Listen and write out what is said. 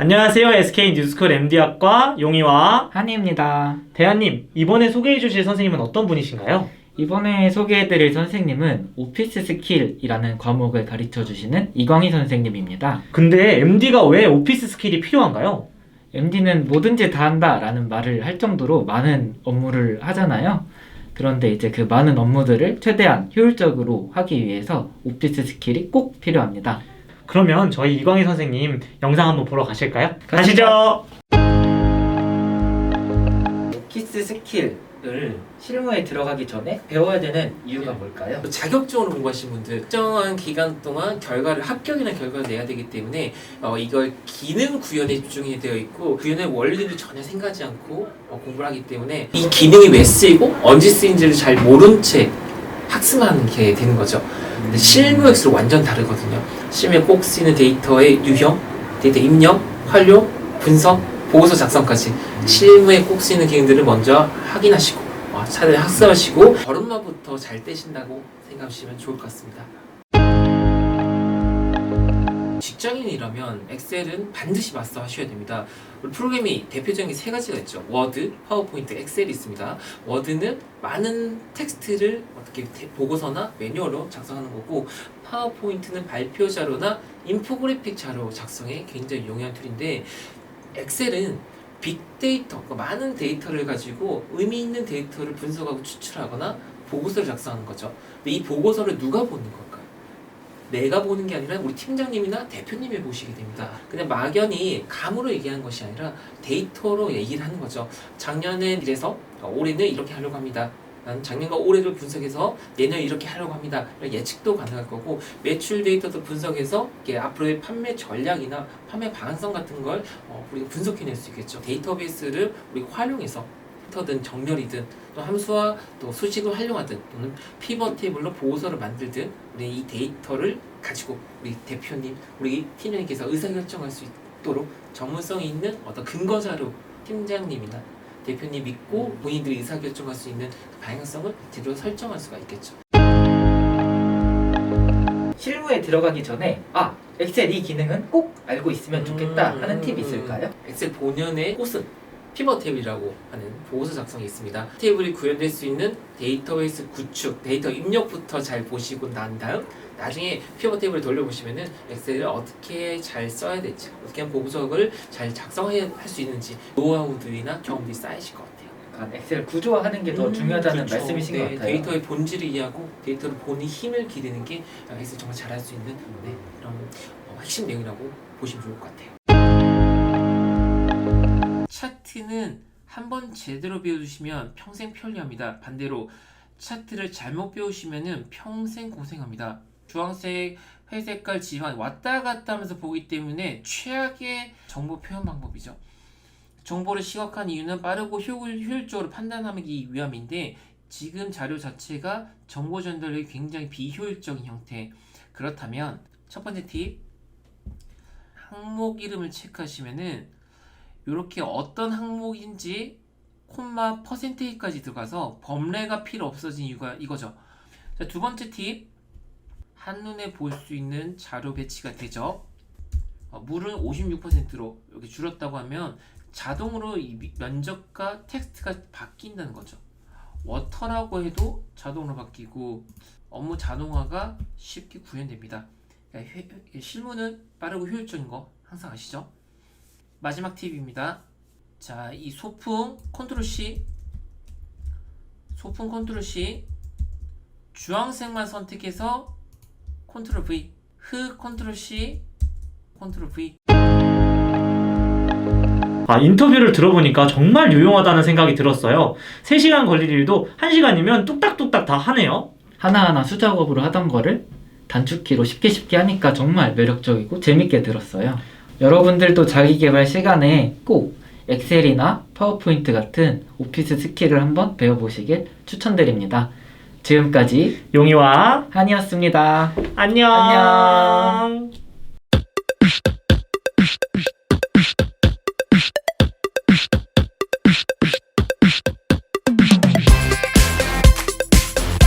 안녕하세요. SK 뉴스쿨 MD학과 용희와 한이입니다. 대한님, 이번에 소개해 주실 선생님은 어떤 분이신가요? 이번에 소개해드릴 선생님은 오피스 스킬이라는 과목을 가르쳐주시는 이광희 선생님입니다. 근데 MD가 왜 오피스 스킬이 필요한가요? MD는 뭐든지 다 한다 라는 말을 할 정도로 많은 업무를 하잖아요. 그런데 이제 그 많은 업무들을 최대한 효율적으로 하기 위해서 오피스 스킬이 꼭 필요합니다. 그러면 저희 이광희 선생님 영상 한번 보러 가실까요? 가시죠. 오피스 스킬을 실무에 들어가기 전에 배워야 되는 이유가 뭘까요? 자격증으로 공부하신 분들 특정한 기간 동안 합격이나 결과를 내야 되기 때문에 이걸 기능 구현에 집중이 되어 있고 구현의 원리를 전혀 생각하지 않고 공부를 하기 때문에 이 기능이 왜 쓰이고 언제 쓰인지를 잘 모른 채 학습하는 게 되는 거죠. 근데 실무 엑스로 완전 다르거든요. 실무에 꼭 쓰이는 데이터의 유형, 데이터 입력, 활용, 분석, 보고서 작성까지 실무에 꼭 쓰이는 기능들을 먼저 확인하시고 차라리 학습하시고 걸음마부터 잘 떼신다고 생각하시면 좋을 것 같습니다. 직장인이라면 엑셀은 반드시 마스터하셔야 됩니다. 우리 프로그램이 대표적인 세 가지가 있죠. 워드, 파워포인트, 엑셀이 있습니다. 워드는 많은 텍스트를 어떻게 보고서나 매뉴얼로 작성하는 거고, 파워포인트는 발표 자료나 인포그래픽 자료 작성에 굉장히 용이한 툴인데, 엑셀은 빅데이터, 그러니까 많은 데이터를 가지고 의미 있는 데이터를 분석하고 추출하거나 보고서를 작성하는 거죠. 근데 이 보고서를 누가 보는 걸까요? 내가 보는 게 아니라 우리 팀장님이나 대표님이 보시게 됩니다. 그냥 막연히 감으로 얘기하는 것이 아니라 데이터로 얘기를 하는 거죠. 작년엔 이래서 올해는 이렇게 하려고 합니다. 난 작년과 올해를 분석해서 내년 이렇게 하려고 합니다. 예측도 가능할 거고, 매출 데이터도 분석해서 앞으로의 판매 전략이나 판매 방향성 같은 걸 우리가 분석해낼 수 있겠죠. 데이터베이스를 우리가 활용해서 든 정렬이든 또 함수와 또 수식을 활용하든 또는 피벗 테이블로 보고서를 만들든 우리 이 데이터를 가지고 우리 대표님, 우리 팀장님께서 의사결정할 수 있도록 전문성이 있는 어떤 근거 자료 팀장님이나 대표님 믿고 본인들이 의사결정할 수 있는 그 방향성을 제대로 설정할 수가 있겠죠. 실무에 들어가기 전에 엑셀 이 기능은 꼭 알고 있으면 좋겠다 하는 팁이 있을까요? 엑셀 본연의 꽃은 피벗 테이블이라고 하는 보고서 작성이 있습니다. 테이블이 구현될 수 있는 데이터베이스 구축, 데이터 입력부터 잘 보시고 난 다음 나중에 피벗 테이블을 돌려보시면은 엑셀을 어떻게 잘 써야 될지, 어떻게 하면 보고서를 잘 작성할 수 있는지 노하우들이나 경험들이 쌓이실 것 같아요. 엑셀 구조화하는 게 더 중요하다는 그렇죠. 말씀이신 것 같아요. 데이터의 본질을 이해하고 데이터를 보는 힘을 기르는 게 엑셀 정말 잘할 수 있는 그런 핵심 내용이라고 보시면 좋을 것 같아요. 차트는 한번 제대로 배워주시면 평생 편리합니다. 반대로 차트를 잘못 배우시면 평생 고생합니다. 주황색, 회색깔 지환 왔다 갔다 하면서 보기 때문에 최악의 정보 표현 방법이죠. 정보를 시각한 이유는 빠르고 효율적으로 판단하기 위함인데, 지금 자료 자체가 정보 전달이 굉장히 비효율적인 형태. 그렇다면 첫 번째 팁, 항목 이름을 체크하시면은 이렇게 어떤 항목인지 콤마 퍼센테이지까지 들어가서 범례가 필요 없어진 이유가 이거죠. 자, 두 번째 팁, 한눈에 볼 수 있는 자료 배치가 되죠. 물은 56%로 여기 줄였다고 하면 자동으로 이 면적과 텍스트가 바뀐다는 거죠. 워터라고 해도 자동으로 바뀌고 업무 자동화가 쉽게 구현됩니다. 그러니까 실무는 빠르고 효율적인 거 항상 아시죠? 마지막 팁입니다. 자, 이 소품 컨트롤 C, 주황색만 선택해서 컨트롤 V, 흑 컨트롤 C, 컨트롤 V. 인터뷰를 들어보니까 정말 유용하다는 생각이 들었어요. 3시간 걸릴 일도 1시간이면 뚝딱뚝딱 다 하네요. 하나하나 수작업으로 하던 거를 단축키로 쉽게 하니까 정말 매력적이고 재밌게 들었어요. 여러분들도 자기계발 시간에 꼭 엑셀이나 파워포인트 같은 오피스 스킬을 한번 배워보시길 추천드립니다. 지금까지 용희와 한이었습니다. 안녕.